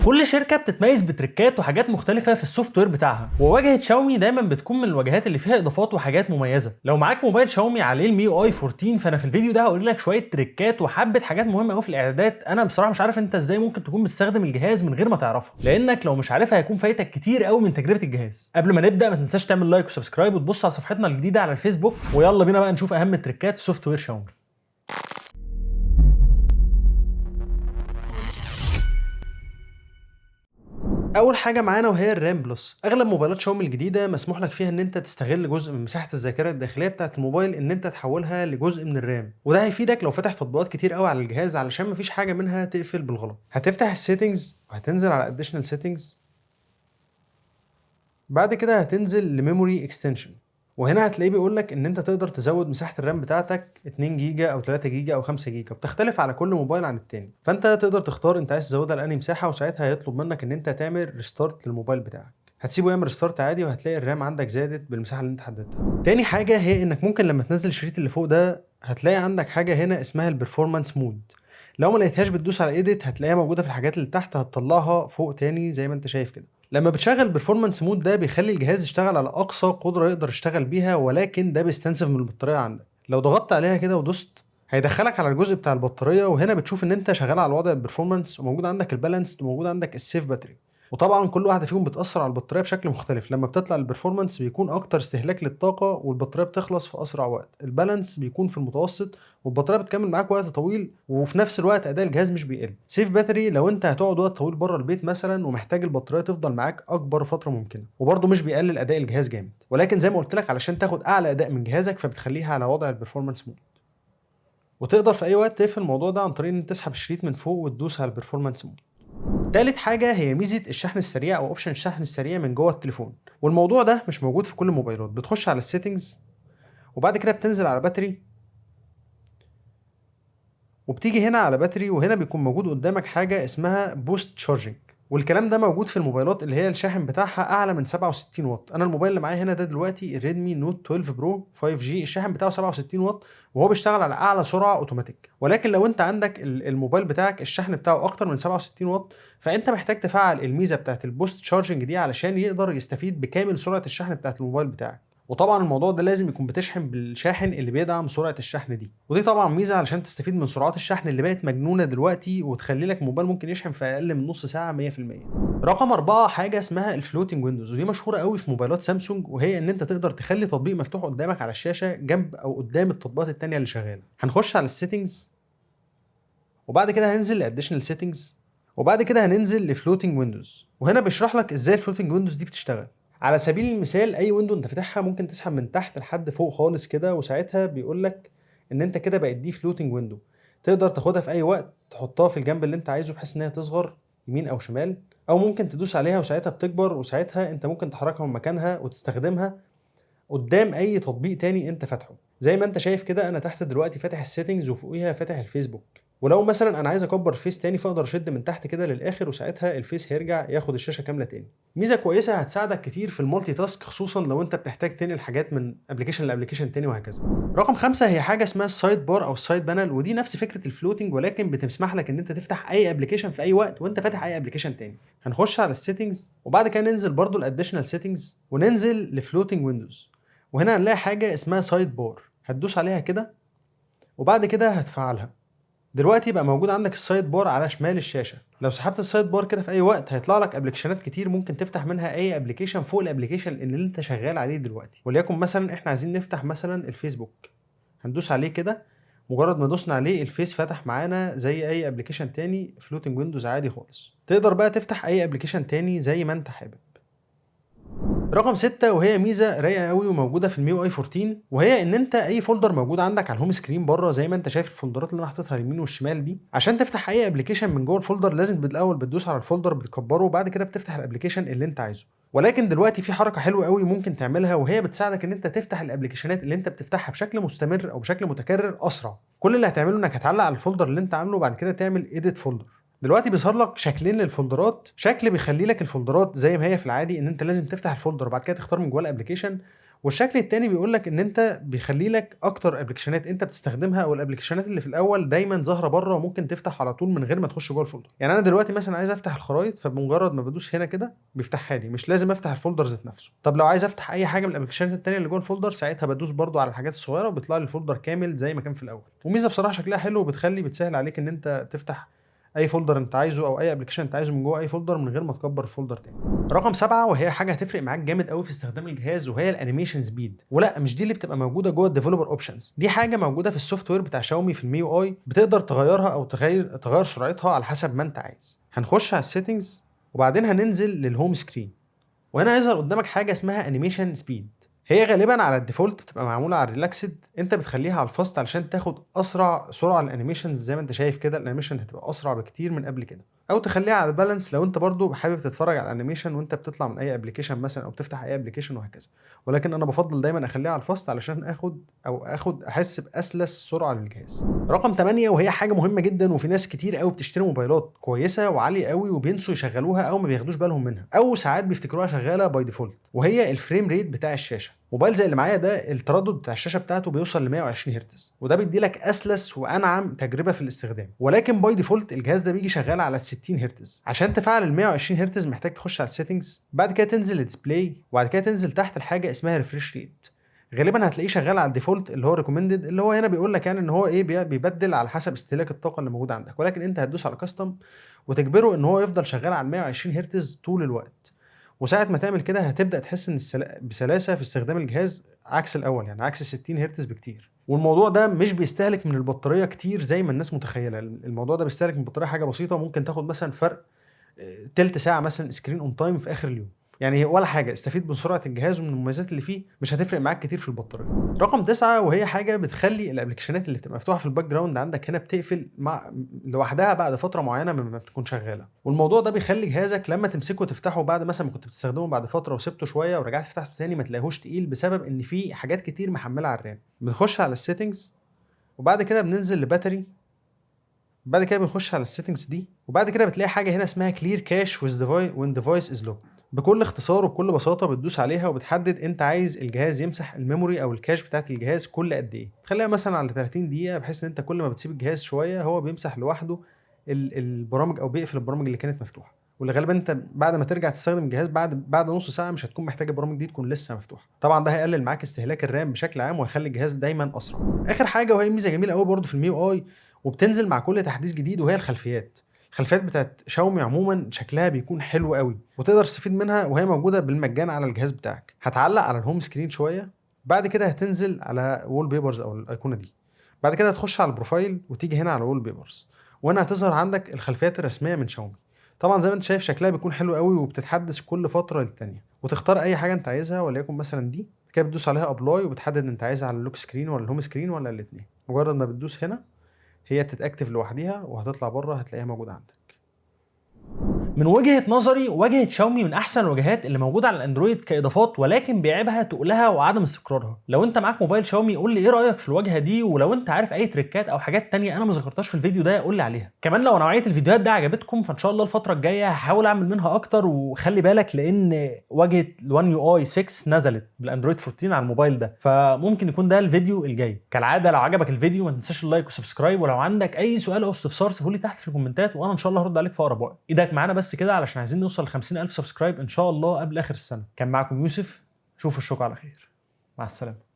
كل شركه بتتميز بتريكات وحاجات مختلفه في السوفت وير بتاعها، وواجهه شاومي دايما بتكون من الواجهات اللي فيها اضافات وحاجات مميزه. لو معاك موبايل شاومي عليه المي اي 14، فانا في الفيديو ده هقول لك شويه تريكات وحبه حاجات مهمه قوي في الاعدادات. انا بصراحه مش عارف انت ازاي ممكن تكون بتستخدم الجهاز من غير ما تعرفها، لانك لو مش عارفها هيكون فايتك كتير قوي من تجربه الجهاز. قبل ما نبدا ما تنساش تعمل لايك وسبسكرايب وتبص على صفحتنا الجديده على الفيسبوك، ويلا بينا بقى نشوف اهم التريكات في سوفت وير شاومي. اول حاجه معانا وهي الرام بلس. اغلب موبايلات شاومي الجديده مسموح لك فيها ان انت تستغل جزء من مساحه الذاكره الداخليه بتاعه الموبايل ان انت تحولها لجزء من الرام، وده هيفيدك لو فاتح تطبيقات كتير قوي على الجهاز علشان مفيش حاجه منها تقفل بالغلط. هتفتح السيتنجز وهتنزل على اديشنال سيتنجز، بعد كده هتنزل لميموري اكستنشن، وهنا هتلاقيه بيقول لك ان انت تقدر تزود مساحه الرام بتاعتك 2 جيجا او 3 جيجا او 5 جيجا، بتختلف على كل موبايل عن التاني. فانت تقدر تختار انت عايز تزودها لانهي مساحه، وساعتها هيطلب منك ان انت تعمل ريستارت للموبايل بتاعك. هتسيبه يعمل ريستارت عادي وهتلاقي الرام عندك زادت بالمساحه اللي انت حددتها. تاني حاجه هي انك ممكن لما تنزل الشريط اللي فوق ده هتلاقي عندك حاجه هنا اسمها البرفورمانس مود. لو ما لقيتهاش بتدوس على ايديت هتلاقيها موجوده في الحاجات اللي تحت، هتطلعها فوق تاني زي ما انت شايف كده. لما بتشغل البرفورمانس مود ده بيخلي الجهاز يشتغل على اقصى قدره يقدر يشتغل بيها، ولكن ده بيستنزف من البطاريه عندك. لو ضغطت عليها كده ودوست هيدخلك على الجزء بتاع البطاريه، وهنا بتشوف ان انت شغال على وضع البرفورمانس، وموجود عندك البالانس وموجود عندك السيف باتري. وطبعا كل واحده فيهم بتاثر على البطاريه بشكل مختلف. لما بتطلع البرفورمانس بيكون اكتر استهلاك للطاقه والبطاريه بتخلص في اسرع وقت، البالانس بيكون في المتوسط والبطاريه بتكمل معاك وقت طويل، وفي نفس الوقت اداء الجهاز مش بيقل. سيف باتري لو انت هتقعد وقت طويل بره البيت مثلا ومحتاج البطاريه تفضل معاك اكبر فتره ممكنه، وبرده مش بيقلل اداء الجهاز جامد، ولكن زي ما قلت لك علشان تاخد اعلى اداء من جهازك فبتخليها على وضع البرفورمانس مود. وتقدر في اي وقت تقفل الموضوع ده عن طريق ان تسحب الشريط من فوق وتدوس على البرفورمانس مود. تالت حاجة هي ميزة الشحن السريع أو أوبشن الشحن السريع من جوه التليفون، والموضوع ده مش موجود في كل الموبايلات. بتخش على السيتنجز وبعد كده بتنزل على باتري، وبتيجي هنا على باتري، وهنا بيكون موجود قدامك حاجة اسمها بوست تشارجنج، والكلام ده موجود في الموبايلات اللي هي الشاحن بتاعها أعلى من 67 واط. أنا الموبايل اللي معايا هنا ده دلوقتي الريدمي نوت 12 برو 5G، الشاحن بتاعه 67 واط وهو بيشتغل على أعلى سرعة أوتوماتيك. ولكن لو أنت عندك الموبايل بتاعك الشحن بتاعه أكتر من 67 واط، فأنت محتاج تفعل الميزة بتاعت البوست تشارجنج دي علشان يقدر يستفيد بكامل سرعة الشحن بتاعت الموبايل بتاعك. وطبعا الموضوع ده لازم يكون بتشحن بالشاحن اللي بيدعم سرعه الشحن دي، ودي طبعا ميزه علشان تستفيد من سرعات الشحن اللي بقت مجنونه دلوقتي، وتخلي لك موبايل ممكن يشحن في اقل من نص ساعه 100%. رقم 4 حاجه اسمها الفلوتنج ويندوز، ودي مشهوره قوي في موبايلات سامسونج، وهي ان انت تقدر تخلي تطبيق مفتوح قدامك على الشاشه جنب او قدام التطبيقات التانيه اللي شغاله. هنخش على السيتنجز وبعد كده هننزل لاديشنال سيتنجز، وبعد كده هننزل لفلوتنج ويندوز، وهنا بيشرح لك ازاي الفلوتنج ويندوز دي بتشتغل. على سبيل المثال اي ويندو انت فاتحها ممكن تسحب من تحت لحد فوق خالص كده، وساعتها بيقول لك ان انت كده بقت دي فلوتنج ويندو. تقدر تاخدها في اي وقت تحطها في الجنب اللي انت عايزه بحيث ان هي تصغر يمين او شمال، او ممكن تدوس عليها وساعتها بتكبر، وساعتها انت ممكن تحركها من مكانها وتستخدمها قدام اي تطبيق تاني انت فاتحه. زي ما انت شايف كده انا تحت دلوقتي فاتح السيتنجز وفوقيها فاتح الفيسبوك، ولو مثلا انا عايز اكبر الفيس تاني فاقدر اشد من تحت كده للاخر، وساعتها الفيس هيرجع ياخد الشاشه كامله تاني. ميزه كويسه هتساعدك كتير في المالتي تاسك، خصوصا لو انت بتحتاج تنقل حاجات من ابلكيشن لابلكيشن تاني وهكذا. رقم 5 هي حاجه اسمها السايد بار او السايد بانل، ودي نفس فكره الفلوتنج ولكن بتسمح لك ان انت تفتح اي ابلكيشن في اي وقت وانت فاتح اي ابلكيشن تاني. هنخش على السيتنجز وبعد كده ننزل برضو الاديشنال سيتنجز وننزل لفلوتنج ويندوز، وهنا هنلاقي حاجه اسمها سايد بار، هتدوس عليها كده وبعد كده هتفعلها. دلوقتي بقى موجود عندك السايد بار على شمال الشاشه. لو سحبت السايد بار كده في اي وقت هيطلع لك ابلكيشنات كتير ممكن تفتح منها اي ابلكيشن فوق الابلكيشن اللي انت شغال عليه دلوقتي. وليكن مثلا احنا عايزين نفتح مثلا الفيسبوك، هندوس عليه كده، مجرد ما دوسنا عليه الفيس فتح معانا زي اي ابلكيشن تاني فلوتنج ويندوز عادي خالص. تقدر بقى تفتح اي ابلكيشن تاني زي ما انت حابب. رقم 6 وهي ميزه رايقه قوي وموجوده في الميو اي 14، وهي ان انت اي فولدر موجود عندك على الهوم سكرين بره زي ما انت شايف الفولدرات اللي انا حاططها اليمين والشمال دي، عشان تفتح اي ابلكيشن من جوه الفولدر لازم بالاول بتدوس على الفولدر بتكبره وبعد كده بتفتح الابلكيشن اللي انت عايزه. ولكن دلوقتي في حركه حلوه قوي ممكن تعملها، وهي بتساعدك ان انت تفتح الابلكيشنات اللي انت بتفتحها بشكل مستمر او بشكل متكرر اسرع. كل اللي هتعمله انك هتعلق على الفولدر اللي انت عامله وبعد كده تعمل ايديت فولدر. دلوقتي بيظهر لك شكلين للفولدرات، شكل بيخلي لك الفولدرات زي ما هي في العادي ان انت لازم تفتح الفولدر وبعد كده تختار من جوه الابلكيشن، والشكل التاني بيقول لك ان انت بيخلي لك اكتر ابلكيشنات انت بتستخدمها، او الابلكيشنات اللي في الاول دايما ظاهره بره وممكن تفتح على طول من غير ما تخش جوه الفولدر. يعني انا دلوقتي مثلا عايز افتح الخرائط، فبمجرد ما بدوس هنا كده بيفتحها لي، مش لازم افتح الفولدر ذات نفسه. طب لو عايز افتح اي حاجه من الابلكيشنات التانيه اللي جوه الفولدر، ساعتها بدوس برده على الحاجات الصغيره وبيطلع لي الفولدر كامل زي ما كان في الاول. وميزه بصراحه شكلها حلو، بتسهل عليك ان انت تفتح اي فولدر انت عايزه او اي ابلكيشن انت عايزه من جوه اي فولدر من غير ما تكبر الفولدر تاني. رقم 7، وهي حاجه هتفرق معاك جامد قوي في استخدام الجهاز، وهي الانيميشن سبيد. ولا مش دي اللي بتبقى موجوده جوه الديفلوبر اوبشنز، دي حاجه موجوده في السوفت وير بتاع شاومي في المي يو اي، بتقدر تغيرها او تغير سرعتها على حسب ما انت عايز. هنخش على السيتنجز وبعدين هننزل للهوم سكرين، وهنا هيظهر قدامك حاجه اسمها انيميشن سبيد. هي غالبا على الديفولت بتبقى معموله على الريلاكسد، انت بتخليها على الفاست علشان تاخد اسرع سرعه للانيميشنز. زي ما انت شايف كده الانيميشن هتبقى اسرع بكتير من قبل كده. او تخليها على البالانس لو انت برضو حابب تتفرج على الانيميشن وانت بتطلع من اي ابلكيشن مثلا او بتفتح اي ابلكيشن وهكذا. ولكن انا بفضل دايما اخليها على الفاست علشان احس باسلس سرعه للجهاز. رقم 8، وهي حاجه مهمه جدا، وفي ناس كتير قوي بتشتري موبايلات كويسه وعاليه قوي وبينسوا يشغلوها او ما بياخدوش بالهم منها، او ساعات بيفتكروها شغاله باي ديفولت، وهي الفريم ريت بتاع الشاشه. موبايل زي اللي معايا ده التردد بتاع الشاشه بتاعته بيوصل ل 120 هرتز، وده بيدي لك اسلس وانعم تجربه في الاستخدام. ولكن باي ديفولت الجهاز ده بيجي شغال على 60 هرتز. عشان تفعل ال 120 هرتز محتاج تخش على السيتنجز، بعد كده تنزل للديسبلاي، وبعد كده تنزل تحت الحاجه اسمها ريفريش ريت. غالبا هتلاقيه شغال على الديفولت اللي هو ريكومندد، اللي هو هنا بيقول لك يعني ان هو ايه بيبدل على حسب استهلاك الطاقه اللي موجوده عندك. ولكن انت هتدوس على كاستم وتجبره ان هو يفضل شغال على 120 هرتز طول الوقت. وساعه ما تعمل كده هتبدا تحس ان بسلاسه في استخدام الجهاز عكس الاول، يعني عكس 60 هرتز بكتير. والموضوع ده مش بيستهلك من البطاريه كتير زي ما الناس متخيله. الموضوع ده بيستهلك من البطاريه حاجه بسيطه، ممكن تاخد مثلا فرق تلت ساعه مثلا سكرين اون تايم في اخر اليوم. يعني ولا حاجه، استفيد من سرعه الجهاز ومن المميزات اللي فيه، مش هتفرق معاك كتير في البطاريه. رقم 9، وهي حاجه بتخلي الابلكيشنات اللي بتبقى مفتوحه في الباك جراوند عندك هنا بتقفل لوحدها بعد فتره معينه ما بتكون شغاله. والموضوع ده بيخلي جهازك لما تمسكه وتفتحه بعد مثلا ما كنت بتستخدمه بعد فتره وسبته شويه ورجعت فتحته تاني ما تلاقيهوش تقيل، بسبب ان في حاجات كتير محمله على الرام. بنخش على السيتنجز وبعد كده بننزل لباتري، بعد كده بنخش على السيتنجز دي، وبعد كده بتلاقي حاجه هنا اسمها كلير كاش وين ديفايس از لوك. بكل اختصار وبكل بساطه بتدوس عليها وبتحدد انت عايز الجهاز يمسح الميموري او الكاش بتاعت الجهاز كل قد ايه. تخليها مثلا على 30 دقيقه، بحيث ان انت كل ما بتسيب الجهاز شويه هو بيمسح لوحده البرامج او بيقفل البرامج اللي كانت مفتوحه. واللي غالبا انت بعد ما ترجع تستخدم الجهاز بعد نص ساعه مش هتكون محتاج البرامج دي تكون لسه مفتوحه. طبعا ده هيقلل معاك استهلاك الرام بشكل عام وهيخلي الجهاز دايما اسرع. اخر حاجه وهي ميزه جميله قوي برده في المي يو اي وبتنزل مع كل تحديث جديد، وهي الخلفيات بتاعت شاومي عموما شكلها بيكون حلو قوي وتقدر تستفيد منها، وهي موجوده بالمجان على الجهاز بتاعك. هتعلق على الهوم سكرين شويه، بعد كده هتنزل على وول بيبرز او الايقونه دي، بعد كده هتخش على البروفايل وتيجي هنا على وول بيبرز، وهنا هتظهر عندك الخلفيات الرسميه من شاومي. طبعا زي ما انت شايف شكلها بيكون حلو قوي وبتتحدث كل فتره للتانيه، وتختار اي حاجه انت عايزها، وليكن مثلا دي كده بتدوس عليها ابلاي وبتحدد انت عايزها على اللوك سكرين ولا الهوم سكرين ولا الاثنين. مجرد ما بتدوس هنا هي بتتاكتف لوحديها وهتطلع بره هتلاقيها موجوده عندك. من وجهة نظري واجهة شاومي من احسن الواجهات اللي موجودة على الاندرويد كاضافات، ولكن بيعيبها تقلها وعدم استقرارها. لو انت معاك موبايل شاومي قول لي ايه رايك في الواجهة دي، ولو انت عارف اي تريكات او حاجات تانية انا ما ذكرتهاش في الفيديو ده قول لي عليها. كمان لو نوعية الفيديوهات دي عجبتكم فان شاء الله الفترة الجاية هحاول اعمل منها اكتر. وخلي بالك لان واجهة الوان يو اي 6 نزلت بالاندرويد 14 على الموبايل ده، فممكن يكون ده الفيديو الجاي. كالعادة لو عجبك الفيديو ما تنساش اللايك وسبسكرايب، ولو عندك اي سؤال او استفسار سيبه لي تحت في الكومنتات وانا ان شاء الله هرد عليك في اقرب وقت. ايدك معانا بس كده علشان عايزين نوصل ل 50,000 سبسكرايب ان شاء الله قبل اخر السنه. كان معكم يوسف، شوفوا الشوق على خير، مع السلامه.